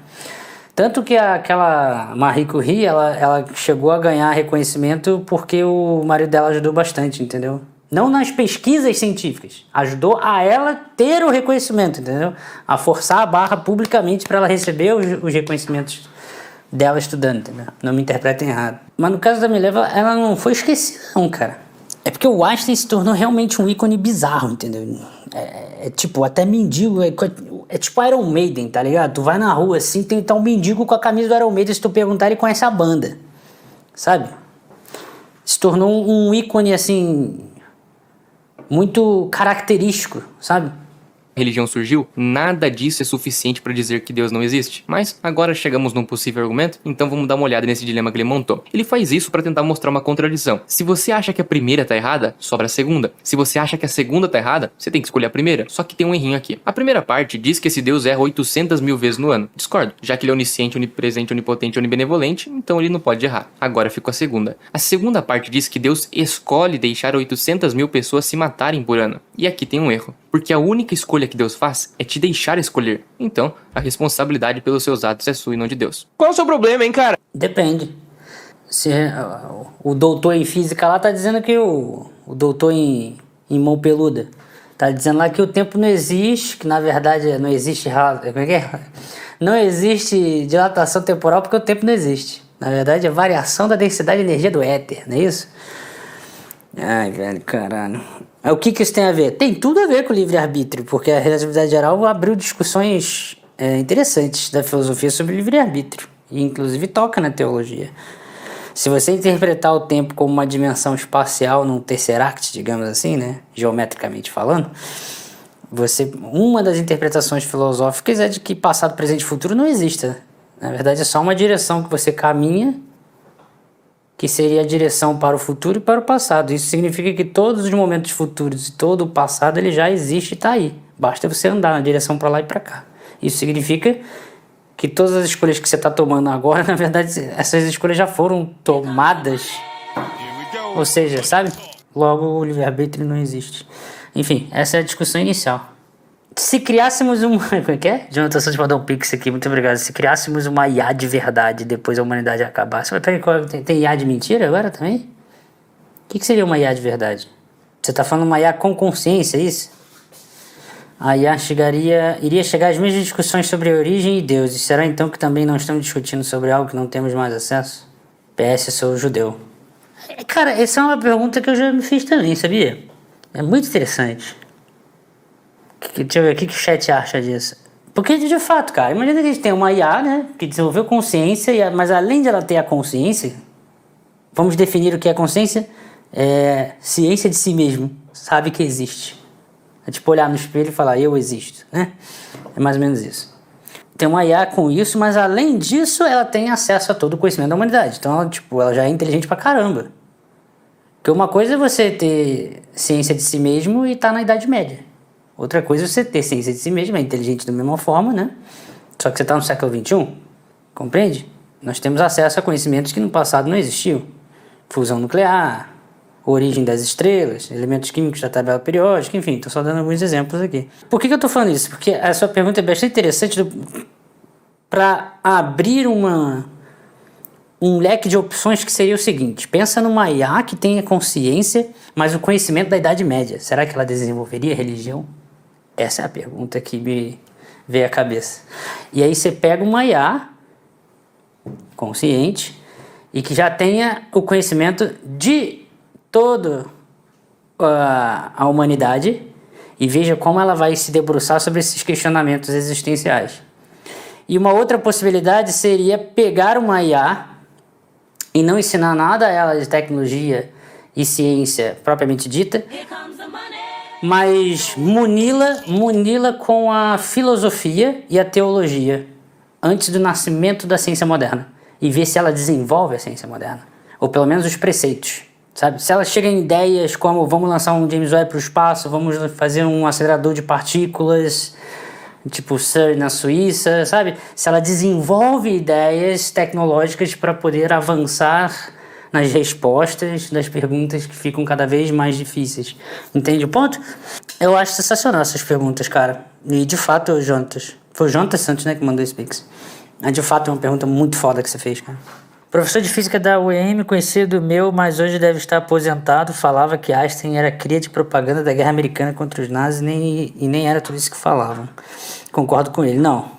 Tanto que aquela Marie Curie, ela chegou a ganhar reconhecimento porque o marido dela ajudou bastante, entendeu? Não nas pesquisas científicas. Ajudou a ela ter o reconhecimento, entendeu? A forçar a barra publicamente para ela receber os reconhecimentos dela estudando, entendeu? Não me interpretem errado. Mas no caso da Mileva, ela não foi esquecida, não, cara. É porque o Einstein se tornou realmente um ícone bizarro, entendeu? É tipo, até mendigo, é tipo Iron Maiden, tá ligado? Tu vai na rua assim, tem um mendigo com a camisa do Iron Maiden, se tu perguntar, ele conhece a banda, sabe? Se tornou um ícone, assim, muito característico, sabe? Religião surgiu, nada disso é suficiente para dizer que Deus não existe. Mas agora chegamos num possível argumento, então vamos dar uma olhada nesse dilema que ele montou. Ele faz isso para tentar mostrar uma contradição. Se você acha que a primeira tá errada, sobra a segunda. Se você acha que a segunda tá errada, você tem que escolher a primeira. Só que tem um errinho aqui. A primeira parte diz que esse Deus erra 800 mil vezes no ano. Discordo, já que ele é onisciente, onipresente, onipotente, onibenevolente, então ele não pode errar. Agora ficou a segunda. A segunda parte diz que Deus escolhe deixar 800 mil pessoas se matarem por ano. E aqui tem um erro. Porque a única escolha que Deus faz é te deixar escolher. Então, a responsabilidade pelos seus atos é sua e não de Deus. Qual é o seu problema, hein, cara? Depende. Se, o doutor em física lá tá dizendo que o doutor em mão peluda tá dizendo lá que o tempo não existe, que na verdade não existe... Como é que é? Não existe dilatação temporal porque o tempo não existe. Na verdade é variação da densidade de energia do éter, não é isso? Ai, velho, caralho. O que isso tem a ver? Tem tudo a ver com o livre-arbítrio, porque a relatividade geral abriu discussões interessantes da filosofia sobre livre-arbítrio, e inclusive toca na teologia. Se você interpretar o tempo como uma dimensão espacial num tesseract, digamos assim, né, geometricamente falando, uma das interpretações filosóficas é de que passado, presente e futuro não exista. Na verdade é só uma direção que você caminha, que seria a direção para o futuro e para o passado. Isso significa que todos os momentos futuros e todo o passado ele já existe e está aí. Basta você andar na direção para lá e para cá. Isso significa que todas as escolhas que você está tomando agora, na verdade, essas escolhas já foram tomadas. Ou seja, sabe? Logo o livre-arbítrio não existe. Enfim, essa é a discussão inicial. Se criássemos uma... Como é que é? Jonathan Santos mandou um pix aqui, muito obrigado. Se criássemos uma IA de verdade depois a humanidade acabasse... Tem IA de mentira agora também? O que seria uma IA de verdade? Você está falando uma IA com consciência, é isso? A IA iria chegar às mesmas discussões sobre a origem e Deus. E será então que também não estamos discutindo sobre algo que não temos mais acesso? PS, sou judeu. Cara, essa é uma pergunta que eu já me fiz também, sabia? É muito interessante. Deixa eu ver o que o chat acha disso. Porque, de fato, cara, imagina que a gente tem uma IA, né, que desenvolveu consciência, mas além de ela ter a consciência, vamos definir o que é consciência? É ciência de si mesmo, sabe que existe. É tipo olhar no espelho e falar, eu existo, né? É mais ou menos isso. Tem uma IA com isso, mas além disso, ela tem acesso a todo o conhecimento da humanidade. Então, ela já é inteligente pra caramba. Porque uma coisa é você ter ciência de si mesmo e estar na Idade Média. Outra coisa é você ter ciência de si mesmo, é inteligente da mesma forma, né? Só que você está no século XXI, compreende? Nós temos acesso a conhecimentos que no passado não existiam. Fusão nuclear, origem das estrelas, elementos químicos da tabela periódica, enfim, estou só dando alguns exemplos aqui. Por que eu estou falando isso? Porque a sua pergunta é bastante interessante para abrir um leque de opções que seria o seguinte: pensa numa IA que tenha consciência, mas o conhecimento da Idade Média. Será que ela desenvolveria religião? Essa é a pergunta que me veio à cabeça. E aí você pega uma IA consciente e que já tenha o conhecimento de toda a humanidade E veja como ela vai se debruçar sobre esses questionamentos existenciais. E uma outra possibilidade seria pegar uma IA e não ensinar nada a ela de tecnologia e ciência propriamente dita, mas muni-la com a filosofia e a teologia antes do nascimento da ciência moderna e ver se ela desenvolve a ciência moderna, ou pelo menos os preceitos, sabe? Se ela chega em ideias como vamos lançar um James Webb para o espaço, vamos fazer um acelerador de partículas tipo CERN na Suíça, sabe? Se ela desenvolve ideias tecnológicas para poder avançar nas respostas das perguntas que ficam cada vez mais difíceis. Entende o ponto? Eu acho sensacional essas perguntas, cara. E de fato, foi o Jonatas Santos, né, que mandou esse pix. De fato, é uma pergunta muito foda que você fez, cara. Professor de física da UEM, conhecido meu, mas hoje deve estar aposentado, falava que Einstein era cria de propaganda da guerra americana contra os nazis e nem era tudo isso que falavam. Concordo com ele. Não.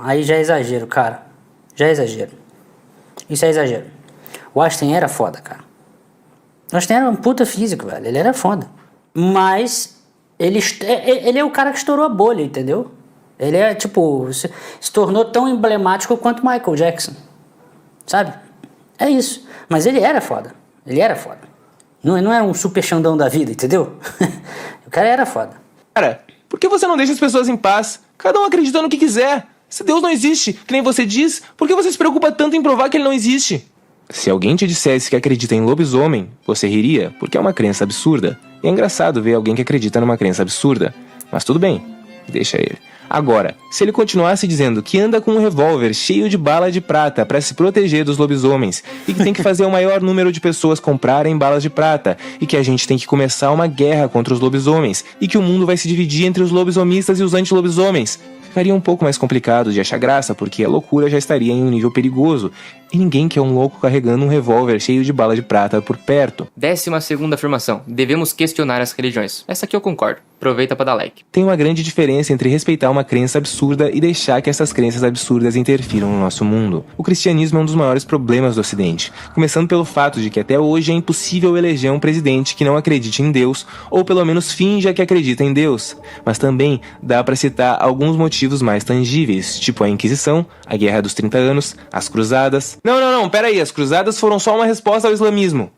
Aí já é exagero, cara. Já é exagero. Isso é exagero. O Einstein era foda, cara. O Einstein era um puta físico, velho. Ele era foda. Mas ele é o cara que estourou a bolha, entendeu? Ele é, tipo, se tornou tão emblemático quanto Michael Jackson. Sabe? É isso. Mas ele era foda. Ele era foda. Não era um super Xandão da vida, entendeu? O cara era foda. Cara, por que você não deixa as pessoas em paz? Cada um acredita no que quiser. Se Deus não existe, que nem você diz, por que você se preocupa tanto em provar que ele não existe? Se alguém te dissesse que acredita em lobisomem, você riria, porque é uma crença absurda. E é engraçado ver alguém que acredita numa crença absurda. Mas tudo bem, deixa ele. Agora, se ele continuasse dizendo que anda com um revólver cheio de bala de prata para se proteger dos lobisomens e que tem que fazer o maior número de pessoas comprarem balas de prata e que a gente tem que começar uma guerra contra os lobisomens e que o mundo vai se dividir entre os lobisomistas e os antilobisomens, ficaria um pouco mais complicado de achar graça porque a loucura já estaria em um nível perigoso e ninguém quer um louco carregando um revólver cheio de bala de prata por perto. 12ª afirmação. Devemos questionar as religiões. Essa aqui eu concordo. Aproveita para dar like. Tem uma grande diferença entre respeitar uma crença absurda e deixar que essas crenças absurdas interfiram no nosso mundo. O cristianismo é um dos maiores problemas do Ocidente, começando pelo fato de que até hoje é impossível eleger um presidente que não acredite em Deus, ou pelo menos finja que acredita em Deus. Mas também dá para citar alguns motivos mais tangíveis, tipo a Inquisição, a Guerra dos 30 Anos, as Cruzadas. Não, peraí, as Cruzadas foram só uma resposta ao islamismo.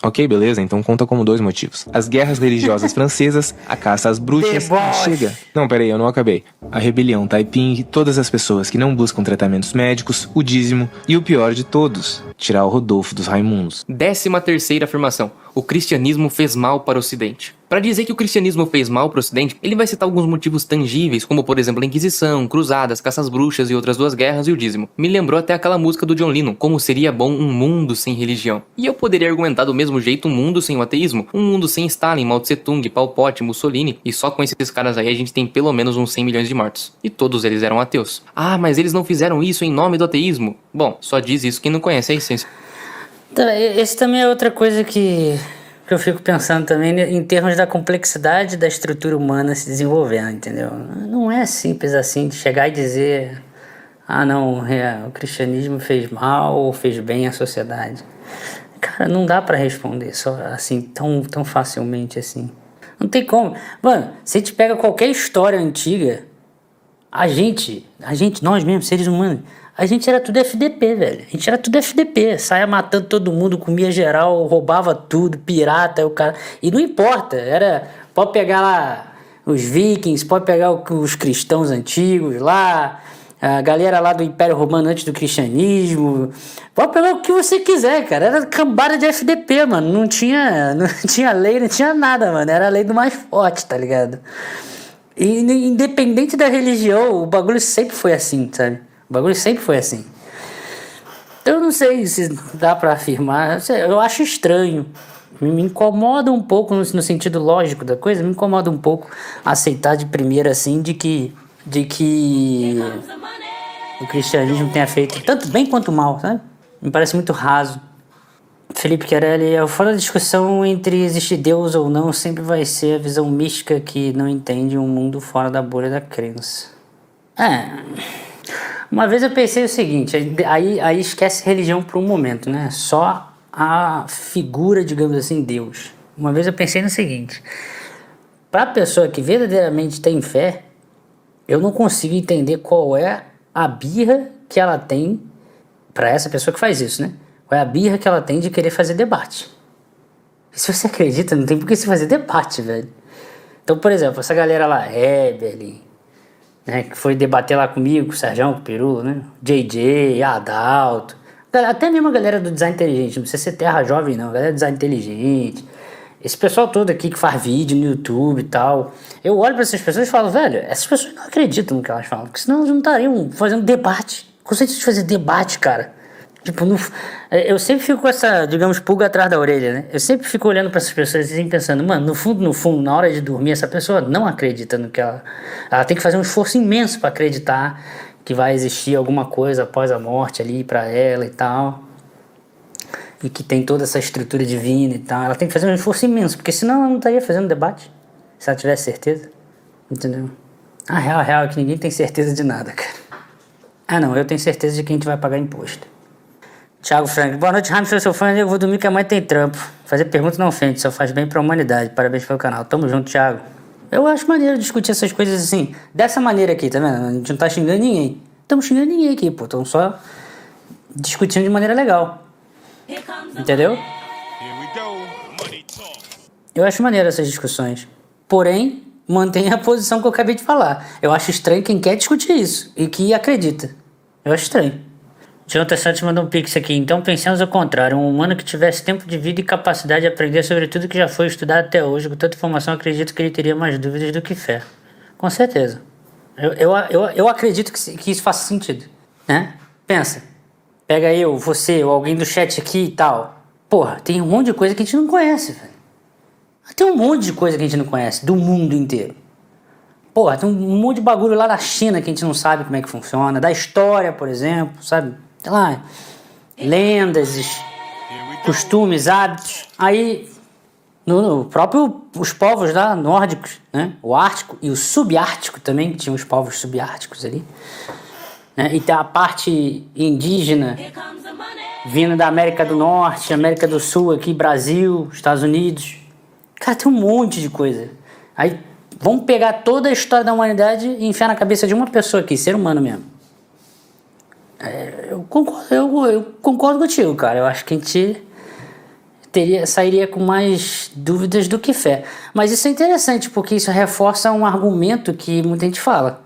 Ok, beleza, então conta como 2 motivos. As guerras religiosas francesas, a caça às bruxas... Chega! Não, peraí, eu não acabei. A rebelião Taiping, todas as pessoas que não buscam tratamentos médicos, o dízimo e o pior de todos, tirar o Rodolfo dos Raimundos. 13ª afirmação. O cristianismo fez mal para o Ocidente. Para dizer que o cristianismo fez mal para o Ocidente, ele vai citar alguns motivos tangíveis, como por exemplo a Inquisição, Cruzadas, caças bruxas e outras 2 guerras e o dízimo. Me lembrou até aquela música do John Lennon, como seria bom um mundo sem religião. E eu poderia argumentar do mesmo jeito um mundo sem o ateísmo, um mundo sem Stalin, Mao Tse Tung, Pol Pot, Mussolini, e só com esses caras aí a gente tem pelo menos uns 100 milhões de mortos. E todos eles eram ateus. Ah, mas eles não fizeram isso em nome do ateísmo. Bom, só diz isso quem não conhece a essência. Esse também é outra coisa que eu fico pensando também em termos da complexidade da estrutura humana se desenvolvendo, entendeu? Não é simples assim de chegar e dizer o cristianismo fez mal ou fez bem à sociedade. Cara, não dá pra responder só assim tão facilmente assim. Não tem como. Mano, se a gente pega qualquer história antiga, nós mesmos, seres humanos, a gente era tudo FDP, velho. A gente era tudo FDP. Saia matando todo mundo, comia geral, roubava tudo, pirata, o cara... E não importa, pode pegar lá os vikings, pode pegar os cristãos antigos lá, a galera lá do Império Romano antes do cristianismo. Pode pegar o que você quiser, cara. Era cambada de FDP, mano. Não tinha lei, não tinha nada, mano. Era a lei do mais forte, tá ligado? E independente da religião, o bagulho sempre foi assim, sabe? O bagulho sempre foi assim. Eu não sei se dá pra afirmar. Eu acho estranho. Me incomoda um pouco no sentido lógico da coisa. Me incomoda um pouco aceitar de primeira assim de que o cristianismo tenha feito tanto bem quanto mal, sabe? Me parece muito raso. Felipe Chiarelli, fora da discussão entre existir Deus ou não, sempre vai ser a visão mística que não entende um mundo fora da bolha da crença. Uma vez eu pensei o seguinte, aí esquece religião por um momento, né? Só a figura, digamos assim, Deus. Uma vez eu pensei no seguinte, Pra pessoa que verdadeiramente tem fé, eu não consigo entender qual é a birra que ela tem pra essa pessoa que faz isso, né? Qual é a birra que ela tem de querer fazer debate. E se você acredita, não tem por que você fazer debate, velho. Então, por exemplo, essa galera lá, Eberlin, né, que foi debater lá comigo, com o Serjão, com o Peru, né? JJ, Adalto, até mesmo a galera do design inteligente, não precisa ser terra jovem não, a galera do design inteligente, esse pessoal todo aqui que faz vídeo no YouTube e tal, eu olho pra essas pessoas e falo, velho, essas pessoas não acreditam no que elas falam, porque senão elas não estariam fazendo debate. O conceito de fazer debate, cara, tipo, eu sempre fico com essa, digamos, pulga atrás da orelha, né? Eu sempre fico olhando pra essas pessoas e pensando, mano, no fundo, na hora de dormir, essa pessoa não acredita no que ela tem que fazer um esforço imenso pra acreditar que vai existir alguma coisa após a morte ali pra ela e tal, e que tem toda essa estrutura divina e tal. Ela tem que fazer um esforço imenso, porque senão ela não estaria fazendo debate, se ela tivesse certeza, entendeu? A real é que ninguém tem certeza de nada, cara. Ah não, eu tenho certeza de que a gente vai pagar imposto. Thiago Frank, boa noite, Ramos, sou seu fã, eu vou dormir que a mãe tem trampo. Fazer pergunta não ofende, só faz bem pra humanidade. Parabéns pelo canal, tamo junto, Thiago. Eu acho maneiro discutir essas coisas assim, dessa maneira aqui, tá vendo? A gente não tá xingando ninguém. Estamos xingando ninguém aqui, pô, estamos só discutindo de maneira legal. Entendeu? Here we go. Money talk. Eu acho maneiro essas discussões. Porém, mantenha a posição que eu acabei de falar. Eu acho estranho quem quer discutir isso e que acredita. Eu acho estranho. Jonathan Santos mandou um pix aqui. Então pensemos ao contrário. Um humano que tivesse tempo de vida e capacidade de aprender sobre tudo que já foi estudado até hoje, com tanta informação, acredito que ele teria mais dúvidas do que fé. Com certeza. Eu acredito que isso faça sentido, né? Pensa. Pega eu, você ou alguém do chat aqui e tal. Porra, tem um monte de coisa que a gente não conhece, velho. Tem um monte de coisa que a gente não conhece, do mundo inteiro. Porra, tem um monte de bagulho lá da China que a gente não sabe como é que funciona. Da história, por exemplo, sabe? Sei lá, lendas, costumes, hábitos. Aí, no próprio, os povos lá nórdicos, né? O ártico e o subártico também, que tinham os povos subárticos ali. Né? E tem a parte indígena, vindo da América do Norte, América do Sul, aqui, Brasil, Estados Unidos. Cara, tem um monte de coisa. Aí, vamos pegar toda a história da humanidade e enfiar na cabeça de uma pessoa aqui, ser humano mesmo. Eu concordo contigo, cara. Eu acho que a gente sairia com mais dúvidas do que fé. Mas isso é interessante, porque isso reforça um argumento que muita gente fala.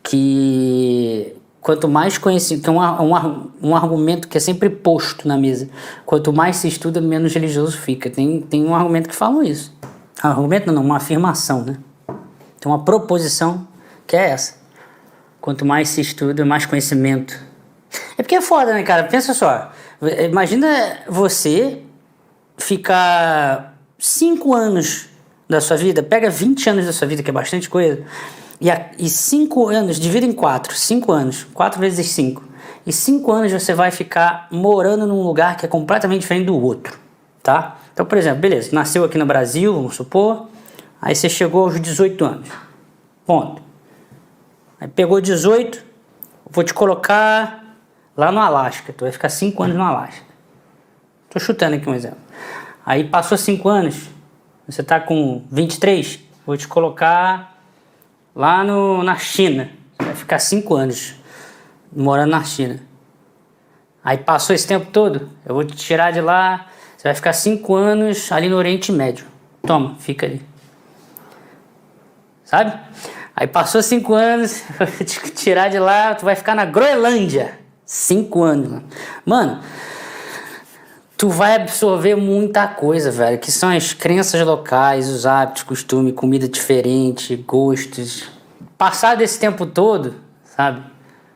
Que quanto mais conhecido, que é um argumento que é sempre posto na mesa. Quanto mais se estuda, menos religioso fica. Tem um argumento que fala isso. Argumento não, uma afirmação, né? Tem uma proposição que é essa. Quanto mais se estuda, mais conhecimento. É porque é foda, né, cara? Pensa só. Imagina você ficar 5 anos da sua vida, pega 20 anos da sua vida, que é bastante coisa, e 5 anos, divide em 4, 5 anos, 4 vezes 5. E 5 anos você vai ficar morando num lugar que é completamente diferente do outro, tá? Então, por exemplo, beleza, nasceu aqui no Brasil, vamos supor, aí você chegou aos 18 anos, ponto. Aí pegou 18, vou te colocar lá no Alasca, tu vai ficar 5 anos no Alasca. Tô chutando aqui um exemplo. Aí passou 5 anos, você tá com 23, vou te colocar lá na China. Você vai ficar 5 anos morando na China. Aí passou esse tempo todo, eu vou te tirar de lá, você vai ficar 5 anos ali no Oriente Médio. Toma, fica ali. Sabe? Aí passou 5 anos, eu vou te tirar de lá, tu vai ficar na Groenlândia. 5 anos, mano. Tu vai absorver muita coisa, velho, que são as crenças locais, os hábitos, costumes, comida diferente, gostos. Passado esse tempo todo, sabe,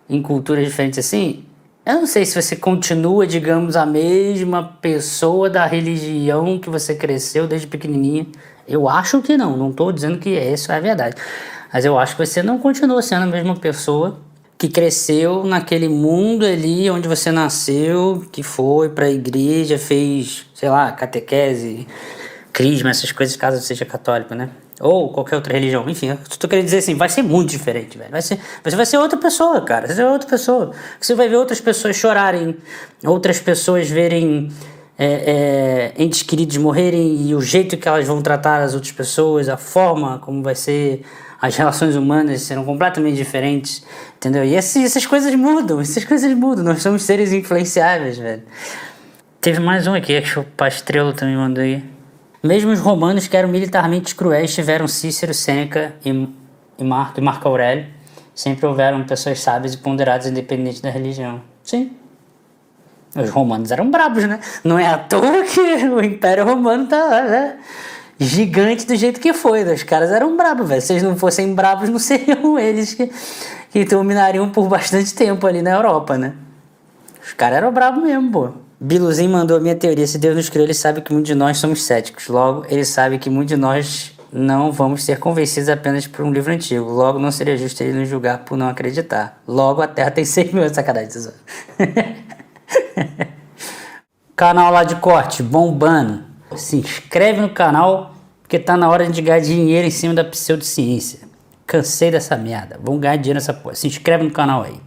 em culturas diferentes assim, eu não sei se você continua, digamos, a mesma pessoa da religião que você cresceu desde pequenininha. Eu acho que não tô dizendo que isso é verdade, mas eu acho que você não continua sendo a mesma pessoa que cresceu naquele mundo ali onde você nasceu, que foi pra igreja, fez, sei lá, catequese, crisma, essas coisas, caso seja católico, né? Ou qualquer outra religião, enfim, eu tô querendo dizer assim, vai ser muito diferente, velho. Você vai ser outra pessoa, cara, você vai ser outra pessoa. Você vai ver outras pessoas chorarem, outras pessoas verem entes queridos morrerem e o jeito que elas vão tratar as outras pessoas, a forma como vai ser, as relações humanas serão completamente diferentes, entendeu? E essas coisas mudam, nós somos seres influenciáveis, velho. Teve mais um aqui, acho que o Pastrello também mandou aí. Mesmo os romanos que eram militarmente cruéis tiveram Cícero, Sêneca e Marco Aurélio. Sempre houveram pessoas sábias e ponderadas independente da religião. Sim. Os romanos eram brabos, né? Não é à toa que o Império Romano tá, né, gigante do jeito que foi. Os caras eram brabos, velho. Se eles não fossem brabos, não seriam eles que dominariam por bastante tempo ali na Europa, né? Os caras eram brabos mesmo, pô. Biluzinho mandou a minha teoria. Se Deus nos criou, ele sabe que muitos de nós somos céticos. Logo, ele sabe que muitos de nós não vamos ser convencidos apenas por um livro antigo. Logo, não seria justo ele nos julgar por não acreditar. Logo, a Terra tem 6 mil anos. Sacanagem, tesouro. Canal lá de corte, bombando. Se inscreve no canal, porque tá na hora de ganhar dinheiro em cima da pseudociência. Cansei dessa merda. Vamos ganhar dinheiro nessa porra. Se inscreve no canal aí.